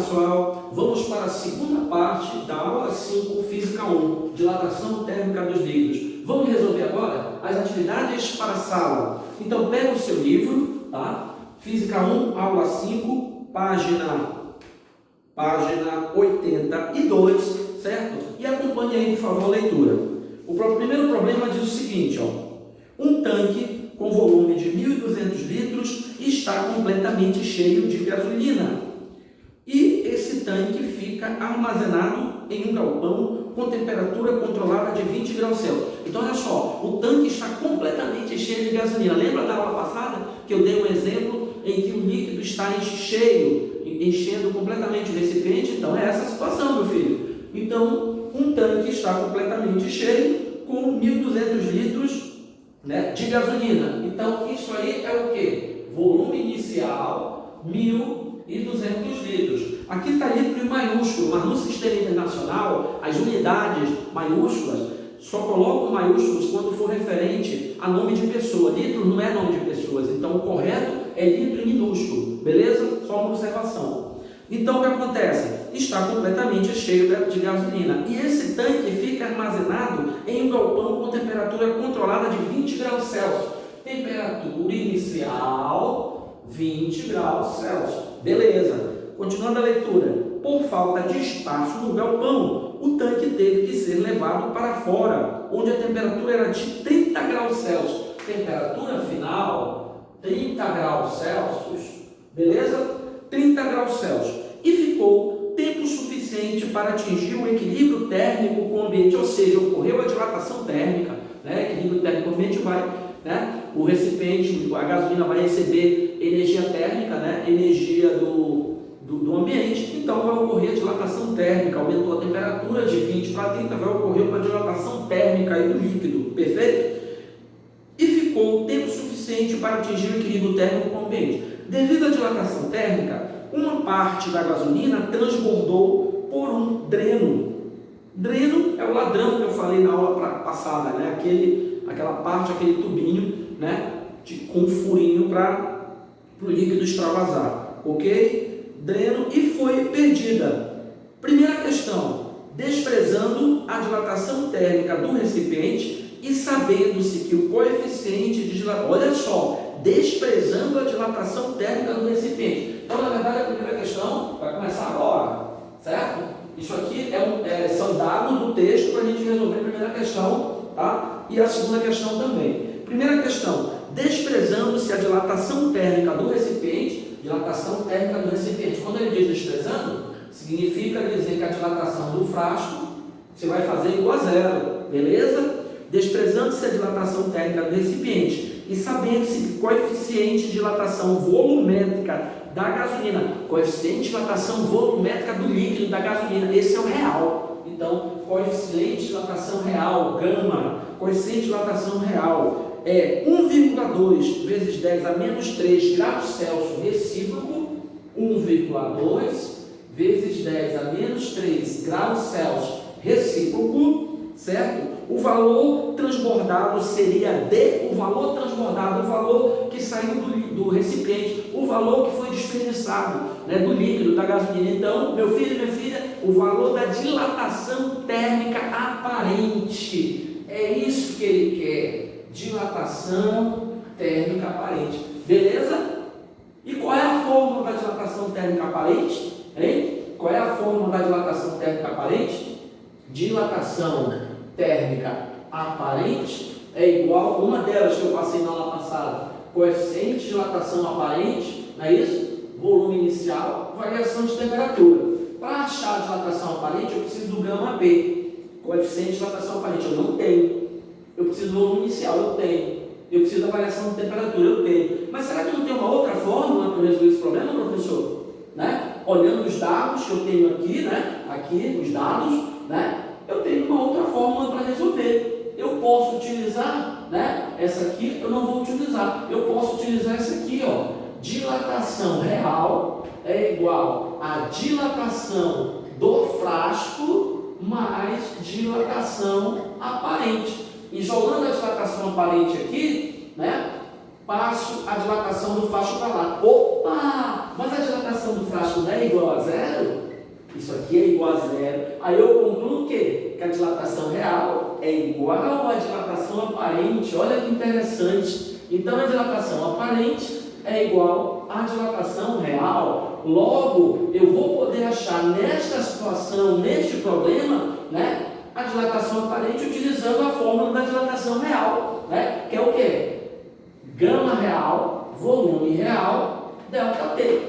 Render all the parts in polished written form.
pessoal, vamos para a segunda parte da aula 5, Física 1, dilatação térmica dos líquidos. Vamos resolver agora as atividades para a sala. Então, pega o seu livro, tá? Física 1, aula 5, página 82, certo? E acompanhe aí, por favor, a leitura. O primeiro problema diz o seguinte, ó. Um tanque com volume de 1.200 litros está completamente cheio de gasolina. E esse tanque fica armazenado em um galpão com temperatura controlada de 20 graus Celsius. Então, olha só, o tanque está completamente cheio de gasolina. Lembra da aula passada que eu dei um exemplo em que o líquido está cheio, enchendo completamente o recipiente? Então, é essa a situação, meu filho. Então, um tanque está completamente cheio com 1.200 litros, né, de gasolina. Então, isso aí é o que? Volume inicial, 1.200 litros. Aqui está litro em maiúsculo, mas no sistema internacional, as unidades maiúsculas só colocam maiúsculos quando for referente a nome de pessoa. Litro não é nome de pessoas, então o correto é litro em minúsculo, beleza? Só uma observação. Então, o que acontece? Está completamente cheio de gasolina. E esse tanque fica armazenado em um galpão com temperatura controlada de 20 graus Celsius. Temperatura inicial, 20 graus Celsius. Beleza. Continuando a leitura. Por falta de espaço no galpão, o tanque teve que ser levado para fora, onde a temperatura era de 30 graus Celsius. Temperatura final, 30 graus Celsius. Beleza? 30 graus Celsius. E ficou tempo suficiente para atingir o equilíbrio térmico com o ambiente, ou seja, ocorreu a dilatação térmica, né? Equilíbrio térmico com o ambiente vai, né? O recipiente, a gasolina vai receber energia térmica, né? Energia do ambiente, então vai ocorrer a dilatação térmica, aumentou a temperatura de 20 para 30, vai ocorrer uma dilatação térmica aí do líquido, perfeito? E ficou tempo suficiente para atingir o equilíbrio térmico com o ambiente. Devido à dilatação térmica, uma parte da gasolina transbordou por um dreno. Dreno é o ladrão que eu falei na aula passada, né? Aquela parte, aquele tubinho, né? Com um furinho para o líquido extravasar, ok? Dreno, e foi perdida. Primeira questão, desprezando a dilatação térmica do recipiente e sabendo-se que o coeficiente de dilatação, olha só, desprezando a dilatação térmica do recipiente. Então, na verdade, a primeira questão vai começar agora, certo? Isso aqui são dados do texto para a gente resolver a primeira questão, tá? E a segunda questão também. Primeira questão, desprezando-se a dilatação térmica do recipiente. Dilatação térmica do recipiente. Quando ele diz desprezando, significa dizer que a dilatação do frasco você vai fazer igual a zero, beleza? Desprezando-se a dilatação térmica do recipiente e sabendo-se que o coeficiente de dilatação volumétrica da gasolina, coeficiente de dilatação volumétrica do líquido da gasolina, esse é o real. Então, coeficiente de dilatação real, gama, coeficiente de dilatação real é 1,2 vezes 10 a menos 3 graus Celsius recíproco, 1,2 vezes 10 a menos 3 graus Celsius recíproco, certo? O valor transbordado seria o valor que saiu do recipiente, o valor que foi desperdiçado, né, do líquido, da gasolina. Então, meu filho e minha filha, o valor da dilatação térmica aparente, é isso que ele quer. Dilatação térmica aparente, beleza? E qual é a fórmula da dilatação térmica aparente? Hein? Qual é a fórmula da dilatação térmica aparente? Dilatação térmica aparente é igual, uma delas que eu passei na aula passada, coeficiente de dilatação aparente, não é isso? Volume inicial, variação de temperatura. Para achar a dilatação aparente, eu preciso do gama B. Coeficiente de dilatação aparente eu não tenho. Eu preciso do volume inicial, eu tenho. Eu preciso da variação de temperatura, eu tenho. Mas será que eu não tenho uma outra fórmula para resolver esse problema, professor? Né? Olhando os dados que eu tenho aqui, né? Aqui, os dados, né? Eu tenho uma outra fórmula para resolver. Eu posso utilizar, né? Essa aqui eu não vou utilizar. Eu posso utilizar essa aqui, ó. Dilatação real é igual a dilatação do frasco mais dilatação aparente. Isolando a dilatação aparente aqui, né? Passo a dilatação do frasco para lá. Opa! Mas a dilatação do frasco não é igual a zero? isso aqui é igual a zero. Aí eu concluo o quê? Que a dilatação real é igual à dilatação aparente. Olha que interessante. Então, a dilatação aparente é igual à dilatação real. Logo, eu vou poder achar nesta situação, neste problema, né, a dilatação aparente utilizando a fórmula da dilatação real, né, que é o quê? Gama real, volume real, delta T.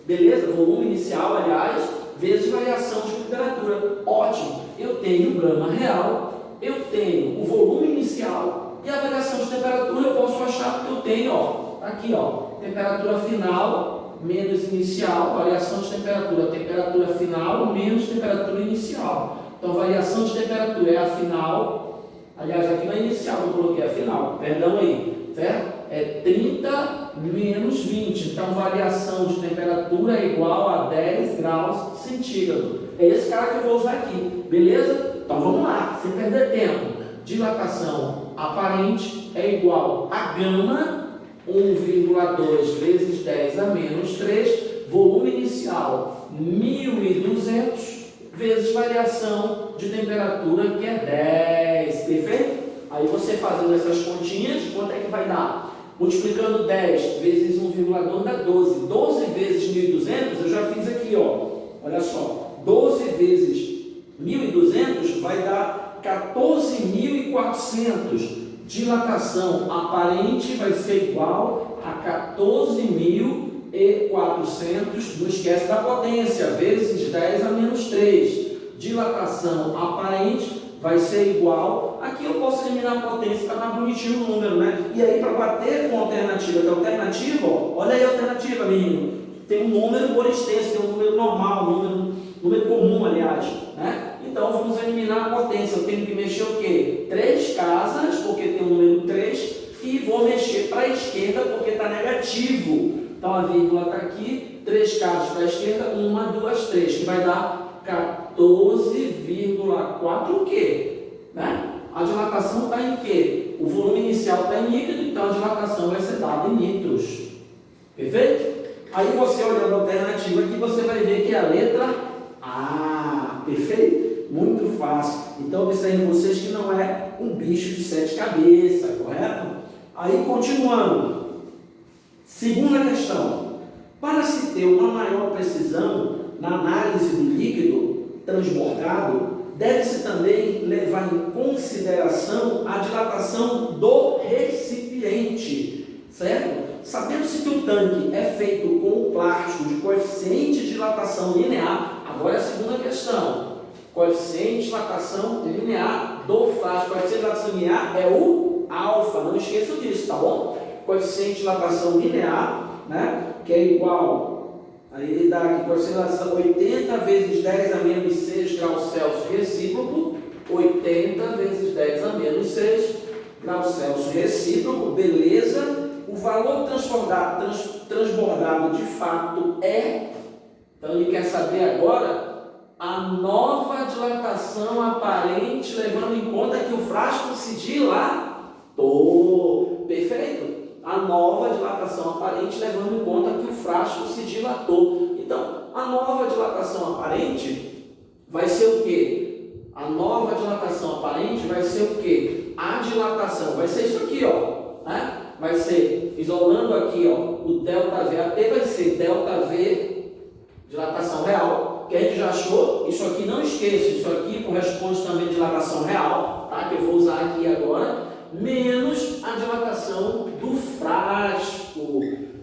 Beleza? Volume inicial, aliás, vezes variação de temperatura. Ótimo. Eu tenho gama real, eu tenho o volume inicial e a variação de temperatura eu posso achar porque eu tenho, ó, aqui, ó, temperatura final menos inicial, variação de temperatura, temperatura final menos temperatura inicial. Então, variação de temperatura é a final, aliás, aqui não é inicial, eu coloquei a final, perdão aí, certo? É 30 menos 20, então variação de temperatura é igual a 10 graus centígrados. É esse cara que eu vou usar aqui, beleza? Então vamos lá, sem perder tempo. Dilatação aparente é igual a gama, 1,2 vezes 10 a menos 3, volume inicial 1.200 vezes variação de temperatura, que é 10, perfeito? Aí você fazendo essas continhas, quanto é que vai dar? Multiplicando 10 vezes 1,2 dá 12. 12 vezes 1.200, eu já fiz aqui, ó. Olha só. 12 vezes 1.200 vai dar 14.400. Dilatação aparente vai ser igual a 14.400. Não esquece da potência, vezes 10 a menos 3. Dilatação aparente vai ser igual, aqui eu posso eliminar a potência, para mais bonitinho o número, né? E aí, para bater com a alternativa, que a alternativa, ó, olha aí a alternativa, menino, tem um número por extenso, tem um número normal, número comum, aliás, né? Então, vamos eliminar a potência, eu tenho que mexer o quê? 3 casas, porque tem o número 3, e vou mexer para a esquerda, porque está negativo. Então, a vírgula está aqui, 3 casas para a esquerda, 1, 2, 3, que vai dar 14,4 o quê? Né? A dilatação está em quê? O volume inicial está em líquido, então a dilatação vai ser dada em litros. Perfeito? Aí você olhando a alternativa aqui, você vai ver que é a letra A. Perfeito? Muito fácil. Então observem vocês que não é um bicho de 7 cabeças, correto? Aí continuando. Segunda questão. Para se ter uma maior precisão na análise do líquido transbordado, deve-se também levar em consideração a dilatação do recipiente, certo? Sabendo-se que o tanque é feito com plástico de coeficiente de dilatação linear, agora é a segunda questão. Coeficiente de dilatação linear do frasco. Coeficiente de dilatação linear é o alfa, não esqueçam disso, tá bom? Coeficiente de dilatação linear, né? Que é igual... Aí ele dá aqui, coeficiente 80 vezes 10 a menos 6 graus Celsius recíproco, 80 vezes 10 a menos 6 graus Celsius recíproco, beleza? O valor transbordado de fato é, então ele quer saber agora, a nova dilatação aparente, levando em conta que o frasco se dilatou. Perfeito? A nova dilatação aparente, levando em conta que o frasco se dilatou. Então, a nova dilatação aparente vai ser o quê? A nova dilatação aparente vai ser o quê? A dilatação vai ser isso aqui, ó, né? Vai ser, isolando aqui, ó, o ΔV AT vai ser ΔV, dilatação real, que a gente já achou. Isso aqui não esqueça, isso aqui corresponde também à dilatação real, tá? Que eu vou usar aqui agora, menos a dilatação do frasco,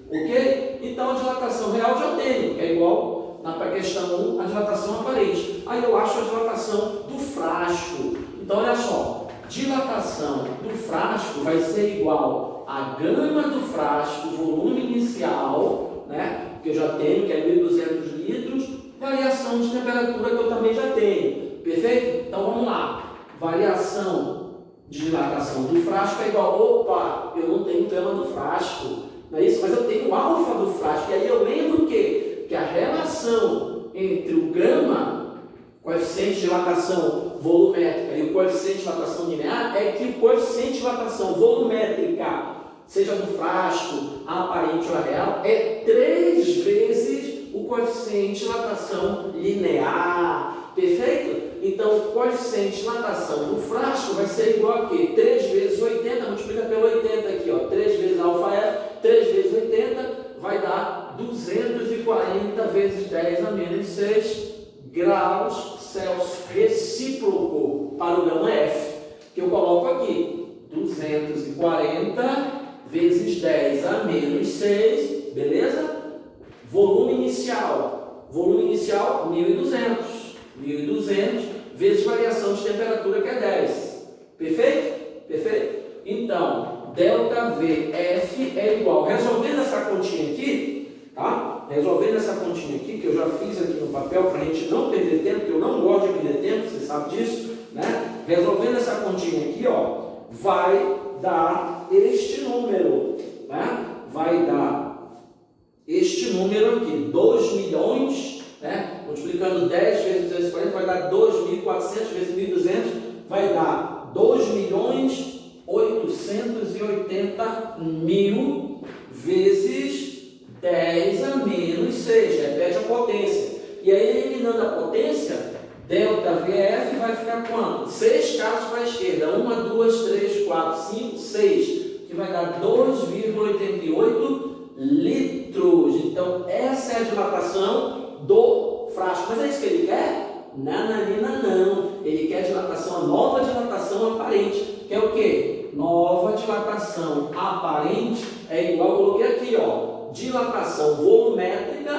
ok? Então, a dilatação real já tenho, que é igual, na questão 1, a dilatação aparente. Aí eu acho a dilatação do frasco. Então, olha só, dilatação do frasco vai ser igual a gama do frasco, volume inicial, né? Que eu já tenho, que é 1.200 litros, variação de temperatura que eu também já tenho. Perfeito? Então, vamos lá. Variação de dilatação do frasco é igual, opa, eu não tenho gama do frasco, não é isso? Mas eu tenho alfa do frasco, e aí eu lembro que a relação entre o gama, coeficiente de dilatação volumétrica, e o coeficiente de dilatação linear, é que o coeficiente de dilatação volumétrica, seja do frasco, a aparente ou a real, é 3 vezes o coeficiente de dilatação linear, perfeito? Então, o coeficiente de dilatação do frasco vai ser igual a quê? 3 vezes 80, multiplica pelo 80 aqui, ó, 3 vezes αf, 3 vezes 80, vai dar 240 vezes 10 a menos 6 graus Celsius recíproco para o gama F, que eu coloco aqui, 240 vezes 10 a menos 6, beleza? Volume inicial 1.200 vezes variação de temperatura, que é 10, perfeito? Perfeito? Então, ΔVF é igual, resolvendo essa continha aqui, tá? Resolvendo essa continha aqui, que eu já fiz aqui no papel, para a gente não perder tempo, porque eu não gosto de perder tempo, você sabe disso, né? Resolvendo essa continha aqui, ó, vai dar este número, né? Vai dar este número aqui, 2 milhões, né? Multiplicando 10 vezes 240, vai dar 2.400 vezes 1.200, vai dar 2.880.000 vezes 10 a menos 6, repete a potência. E aí, eliminando a potência, ΔVF vai ficar quanto? 6 casos para a esquerda, 1, 2, 3, 4, 5, 6, que vai dar 2,88 litros. Então, essa é a dilatação do frasco. Mas é isso que ele quer? Nananina, não. Ele quer dilatação, a nova dilatação aparente. Que é o quê? Nova dilatação aparente é igual, eu coloquei aqui, ó, dilatação volumétrica,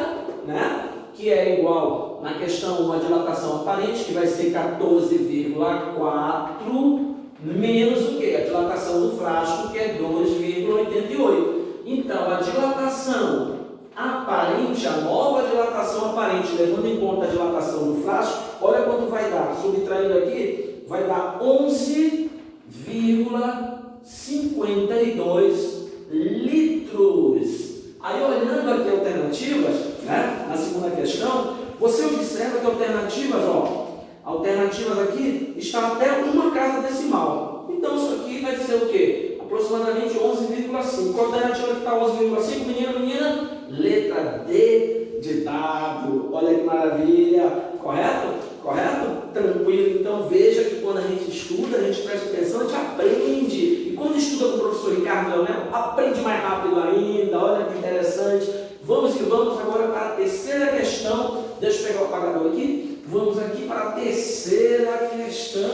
né? Que é igual, na questão 1, a dilatação aparente, que vai ser 14,4, menos o quê? A dilatação do frasco, que é 2,88. Então, a dilatação aparente, a nova dilatação aparente, levando em conta a dilatação do frasco, olha quanto vai dar, subtraindo aqui, vai dar 11,52 litros. Aí, olhando aqui alternativas, né, na segunda questão, você observa que alternativas, ó, alternativas aqui está até uma casa decimal. Então, isso aqui vai ser o quê? Aproximadamente 11,5. Qual a alternativa que está 11,5? Menina? Letra D de dado. Olha que maravilha. Correto? Correto? Tranquilo. Então, veja que quando a gente estuda, a gente presta atenção, a gente aprende. E quando estuda com o professor Ricardo Leonel, aprende mais rápido ainda. Olha que interessante. Vamos que vamos agora para a terceira questão. Deixa eu pegar o apagador aqui. Vamos aqui para a terceira questão.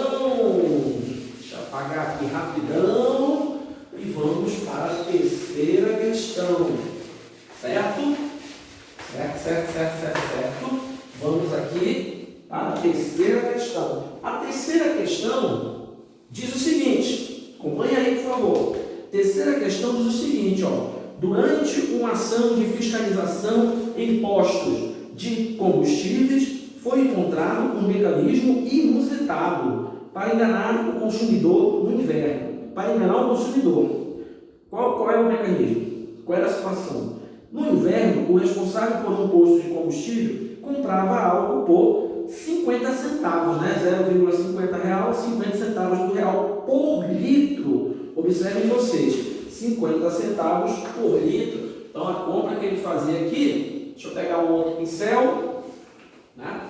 Deixa eu apagar aqui rapidão. E vamos para a terceira questão. Certo? Certo. Vamos aqui para a terceira questão. A terceira questão diz o seguinte. Acompanhe aí, por favor. Terceira questão diz o seguinte, ó. Durante uma ação de fiscalização em postos de combustíveis, foi encontrado um mecanismo inusitado para enganar o consumidor no inverno. Para enganar o consumidor. Qual é o mecanismo? Qual era a situação? No inverno, o responsável por um posto de combustível comprava álcool por 50 centavos, né? 0,50 real, 50 centavos do real por litro. Observem vocês. 50 centavos por litro. Então, a compra que ele fazia aqui, deixa eu pegar um outro pincel, né?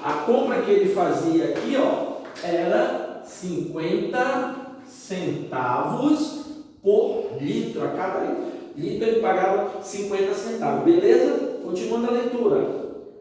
A compra que ele fazia aqui, ó, era 50 centavos por litro. A cada litro ele pagava 50 centavos, beleza? Continuando a leitura.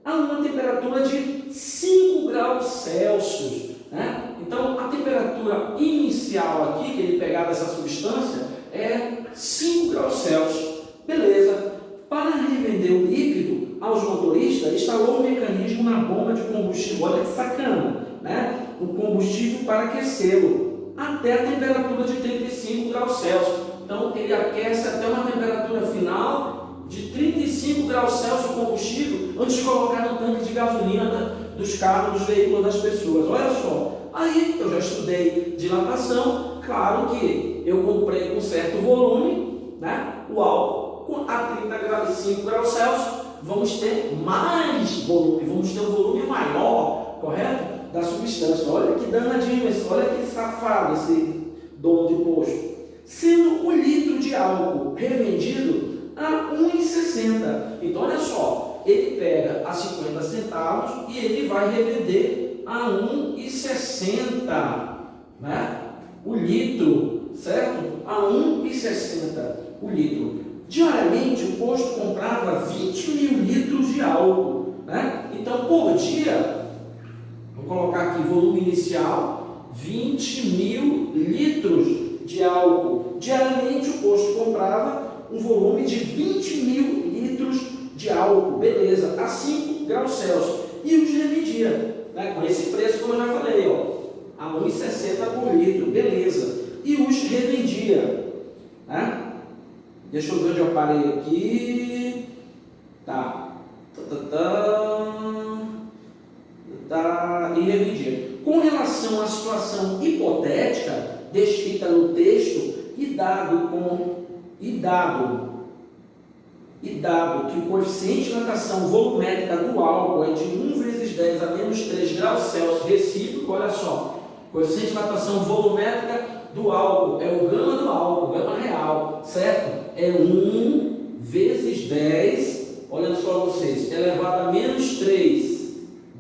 A uma temperatura de 5 graus Celsius, né? Então, a temperatura inicial aqui, que ele pegava essa substância, é 5 graus Celsius. Beleza. Para revender o líquido aos motoristas, instalou um mecanismo na bomba de combustível. Olha que sacana, né? O combustível para aquecê-lo até a temperatura de 35 graus Celsius. Então, ele aquece até uma temperatura final de 35 graus Celsius o combustível antes de colocar no tanque de gasolina dos carros, dos veículos das pessoas. Olha só. Aí, eu já estudei dilatação. Claro que eu comprei com certo volume, né? O álcool a 35 graus Celsius, vamos ter mais volume, vamos ter um volume maior, correto? Da substância. Olha que danadinho esse, olha que safado esse dono de posto. Sendo 1 litro de álcool revendido a 1,60. Então, olha só, ele pega a 50 centavos e ele vai revender a 1,60, né? O litro, certo? A 1,60 o litro. Diariamente, o posto comprava 20 mil litros de álcool, né? Então, por dia, vou colocar aqui volume inicial, 20 mil litros de álcool. Diariamente, o posto comprava um volume de 20 mil litros de álcool, beleza, a 5 graus Celsius. E os revendia, né? Com esse preço, como eu já falei, ó, a 1,60 por litro, beleza. E os revendia, né? Deixa eu ver onde eu parei aqui. Tá. E revendia. Com relação à situação hipotética descrita no texto e dado que o coeficiente de dilatação volumétrica do álcool é de 1 vezes 10 a menos 3 graus Celsius recíproco, olha só, coeficiente de dilatação volumétrica do álcool é o gama do álcool, gama real, certo? É 1 vezes 10, olha só vocês, elevado a menos 3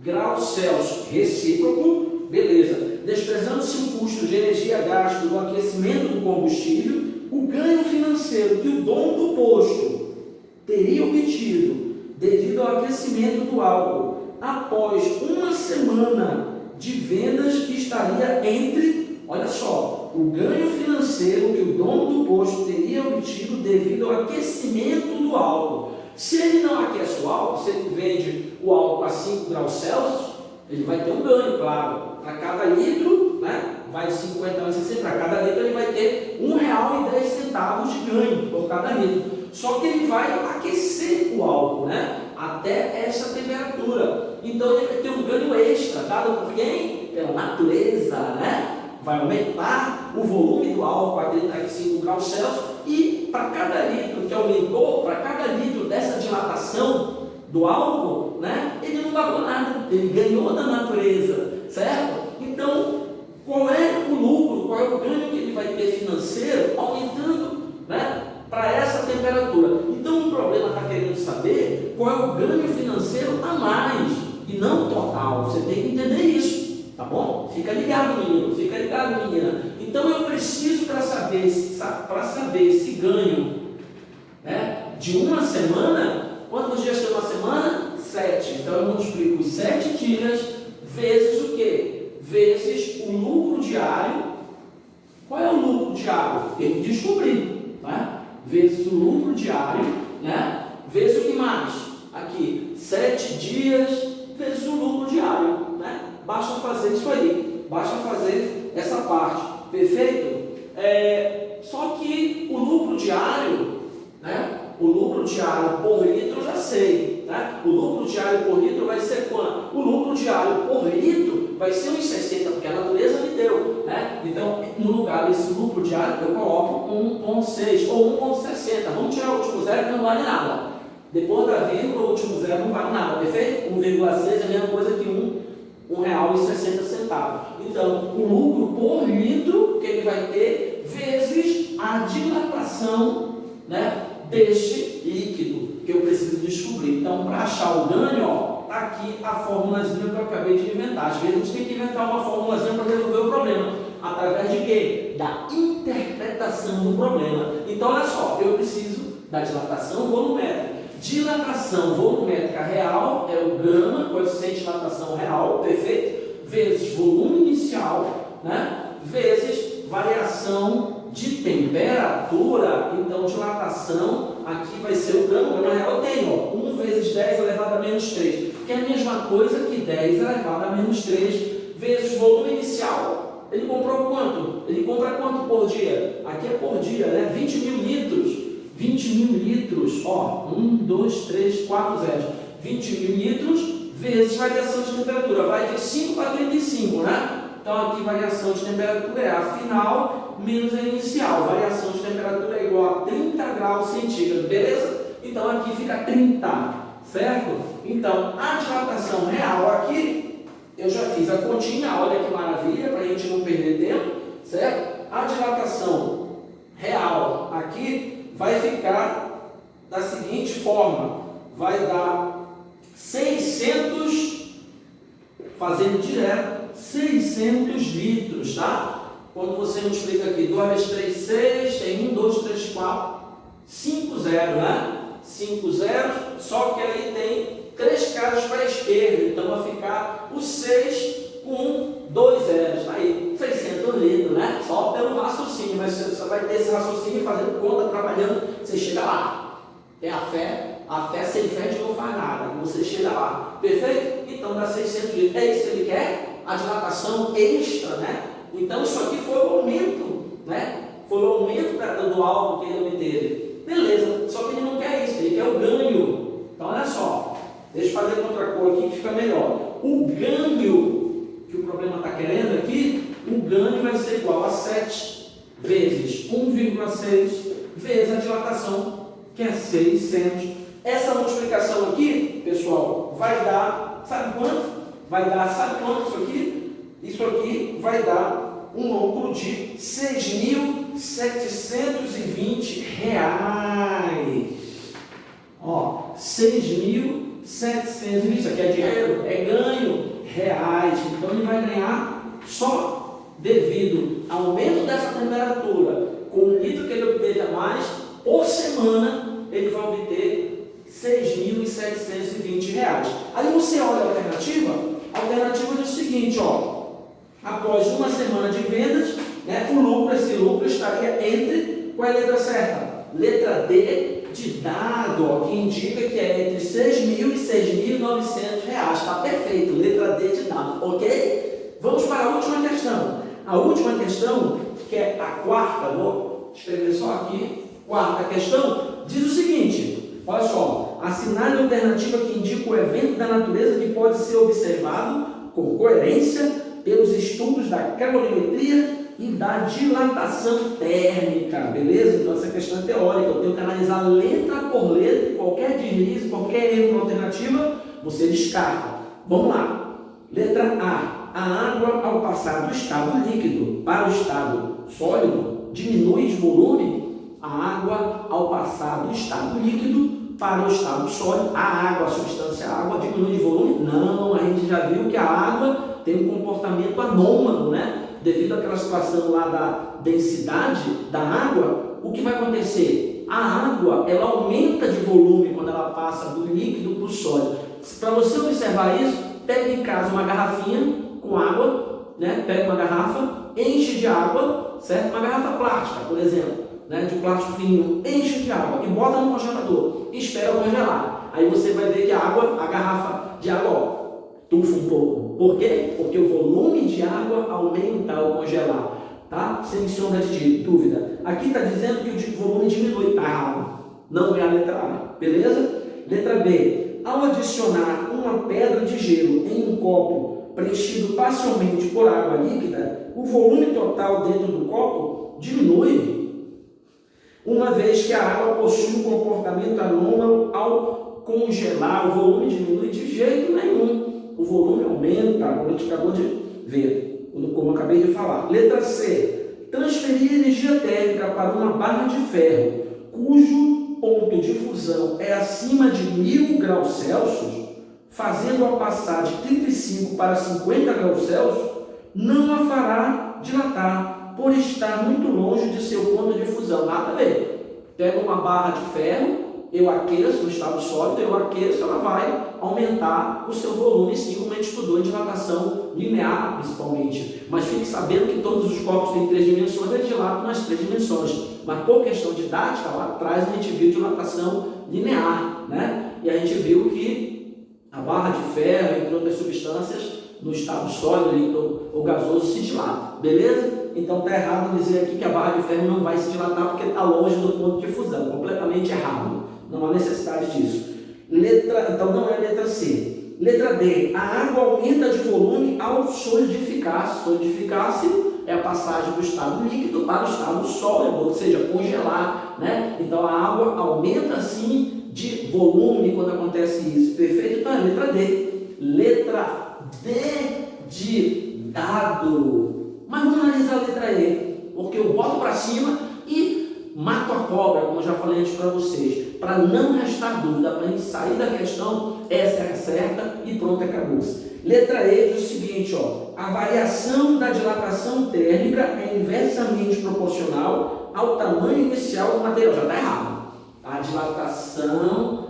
graus Celsius recíproco, beleza. Desprezando-se o custo de energia gasto do aquecimento do combustível, o ganho financeiro que o dono do posto teria obtido devido ao aquecimento do álcool após uma semana de vendas estaria entre, olha só, o ganho financeiro que o dono do posto teria obtido devido ao aquecimento do álcool. Se ele não aquece o álcool, se ele vende o álcool a 5 graus Celsius, ele vai ter um ganho, claro. Para cada litro, né, vai de 50 a 60, para cada litro ele vai ter R$ 1,10 de ganho por cada litro. Só que ele vai aquecer o álcool, né, até essa temperatura. Então ele vai ter um ganho extra, dado por quem? Pela natureza, né? Vai aumentar o volume do álcool a 35 graus Celsius e para cada litro que aumentou, para cada litro dessa dilatação do álcool, né, ele não pagou nada, ele ganhou da natureza, certo? Então, qual é o lucro, qual é o ganho que ele vai ter financeiro aumentando, né, para essa temperatura? Então, o problema está querendo saber qual é o ganho financeiro a mais e não total. Você tem que entender isso, tá bom? Fica ligado, menino, fica ligado, menina. Então, eu preciso para saber esse ganho, né, de uma semana. Quantos dias tem uma semana? 7. Então eu multiplico os 7 dias vezes o quê? Vezes o lucro diário. Qual é o lucro diário? Tem que descobrir, né? Vezes o lucro diário, né? Vezes o que mais? Aqui, 7 dias vezes o lucro diário, né? Basta fazer isso aí, basta fazer essa parte, perfeito? Só que o lucro diário, né? O lucro diário por litro eu já sei, né? O lucro diário por litro vai ser quanto? O lucro diário por litro vai ser 1,60, porque a natureza me deu, né? Então, no lugar desse lucro diário, eu coloco 1,6 ou 1,60. Vamos tirar o último zero que não vale nada. Depois da vírgula, o último zero não vale nada, perfeito? 1,6 é a mesma coisa que R$1,60. Então, o lucro por litro que ele vai ter vezes a dilatação, né, deste líquido que eu preciso descobrir. Então, para achar o ganho, ó, tá aqui a formulazinha que eu acabei de inventar. Às vezes a gente tem que inventar uma formulazinha para resolver o problema. Através de quê? Da interpretação do problema. Então, olha só, eu preciso da dilatação volumétrica. Dilatação volumétrica real é o gama, coeficiente de dilatação real, perfeito? Vezes volume inicial, né? Vezes variação de temperatura. Então, dilatação aqui vai ser o gama real, tem, ó, 1 vezes 10 elevado a menos 3, que é a mesma coisa que 10 elevado a menos 3 vezes volume inicial. Ele comprou quanto? Ele compra quanto por dia? Aqui é por dia, né? 20 mil litros. 20 mil litros, ó, 1, 2, 3, 4 zeros. 20 mil litros vezes variação de temperatura. Vai de 5 para 35, né? Então, aqui variação de temperatura é a final menos a inicial. Variação de temperatura é igual a 30 graus centígrados, beleza? Então, aqui fica 30, certo? Então, a dilatação real aqui, eu já fiz a continha, olha que maravilha, para a gente não perder tempo, certo? A dilatação real aqui vai ficar da seguinte forma, vai dar 600, fazendo direto, 600 litros, tá? Quando você multiplica aqui, 2 vezes 3, 6, tem 1, 2, 3, 4, 5 zeros, né? 5 zeros, só que aí tem 3 casas para a esquerda, então vai ficar o 6 com 2 zeros, aí 600 litros, né? Só pelo raciocínio, mas você vai ter esse raciocínio fazendo conta, trabalhando, você chega lá. Tem a fé sem fé de não faz nada, você chega lá, perfeito? Então dá 600 litros, é isso que ele quer? A dilatação extra, né? Então isso aqui foi o aumento, né? Foi o aumento do alvo que ele obteve. Beleza, só que ele não quer isso, ele quer o ganho. Então olha só, deixa eu fazer contra cor aqui que fica melhor. O ganho que o problema está querendo aqui, o ganho vai ser igual a 7 vezes 1,6 vezes a dilatação, que é 600. Essa multiplicação aqui, pessoal, vai dar, sabe quanto? Vai dar, sabe quanto isso aqui? Isso aqui vai dar um lucro de R$ 6.720. Ó, 6.720, isso aqui é dinheiro, é ganho, reais. Então ele vai ganhar só devido ao aumento dessa temperatura, com o litro que ele obteve a mais, por semana, ele vai obter R$ 6.720. Aí você olha a alternativa diz o seguinte, ó. Após uma semana de vendas, né, esse lucro estaria entre, qual é a letra certa? Letra D de dado, ó, que indica que é entre R$ 6.000 e R$ 6.900. Está perfeito, letra D de dado, ok? Vamos para a última questão. A última questão, que é a quarta, vou escrever só aqui, quarta questão, diz o seguinte, olha só, assinale a alternativa que indica o evento da natureza que pode ser observado com coerência pelos estudos da calorimetria e da dilatação térmica, beleza? Então essa questão é teórica, eu tenho que analisar letra por letra, qualquer deslize, qualquer erro na alternativa, você descarta. Vamos lá. Letra A. A água ao passar do estado líquido para o estado sólido diminui de volume. A água ao passar do estado líquido para o estado sólido, a água, a substância água diminui de volume? Não, a gente já viu que a água tem um comportamento anômalo, né? Devido àquela situação lá da densidade da água, o que vai acontecer? A água, ela aumenta de volume quando ela passa do líquido para o sólido. Para você observar isso, pega em casa uma garrafinha com água, né? Pega uma garrafa, enche de água, certo? Uma garrafa plástica, por exemplo, né? De plástico fininho, enche de água e bota no congelador e espera congelar. Aí você vai ver que a garrafa de água, ó, tufa um pouco. Por quê? Porque o volume de água aumenta ao congelar, tá? Sem sombra de dúvida. Aqui está dizendo que o volume diminui, está errado. Não é a letra A, beleza? Letra B. Ao adicionar uma pedra de gelo em um copo preenchido parcialmente por água líquida, o volume total dentro do copo diminui, uma vez que a água possui um comportamento anômalo ao congelar. O volume diminui de jeito nenhum. O volume aumenta, como a gente acabou de ver, como eu acabei de falar. Letra C. Transferir energia térmica para uma barra de ferro, cujo ponto de fusão é acima de 1000 graus Celsius, fazendo-a passar de 35 para 50 graus Celsius, não a fará dilatar, por estar muito longe de seu ponto de fusão. Nada a ver. Pega uma barra de ferro, eu aqueço no estado sólido, ela vai aumentar o seu volume, sim, como a gente estudou em dilatação linear, principalmente. Mas fique sabendo que todos os corpos têm 3 dimensões, eles dilatam nas 3 dimensões. Mas por questão didática, lá atrás a gente viu dilatação linear, né? E a gente viu que a barra de ferro, entre outras substâncias, no estado sólido ou gasoso, se dilata, beleza? Então está errado dizer aqui que a barra de ferro não vai se dilatar porque está longe do ponto de fusão, completamente errado. Não há necessidade disso. Então não é a letra C. Letra D. A água aumenta de volume ao solidificar-se. Solidificar-se é a passagem do estado líquido para o estado sólido, ou seja, congelar, né? Então a água aumenta sim de volume quando acontece isso. Perfeito? Então é a letra D. Letra D de dado. Mas vamos analisar a letra E, porque eu boto para cima e mato a cobra, como eu já falei antes para vocês, para não restar dúvida, para a gente sair da questão, essa é a certa e pronto, acabou-se. Letra E diz o seguinte, ó, a variação da dilatação térmica é inversamente proporcional ao tamanho inicial do material. Já está errado. A dilatação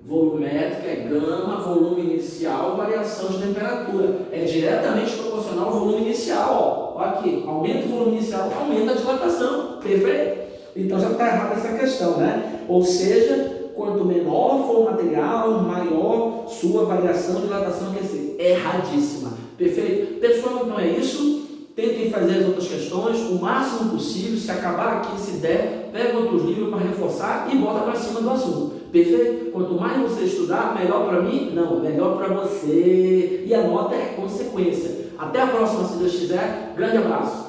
volumétrica é gama, volume inicial, variação de temperatura. É diretamente proporcional ao volume inicial. Ó aqui, aumenta o volume inicial, aumenta a dilatação. Perfeito? Então já está errada essa questão, né? Ou seja, quanto menor for o material, maior sua variação de dilatação aquecida. Erradíssima. Perfeito? Pessoal, então é isso. Tentem fazer as outras questões o máximo possível. Se acabar aqui, se der, pega outros livros para reforçar e bota para cima do assunto. Perfeito? Quanto mais você estudar, melhor para mim? Não, melhor para você. E a nota é consequência. Até a próxima, se Deus quiser. Grande abraço.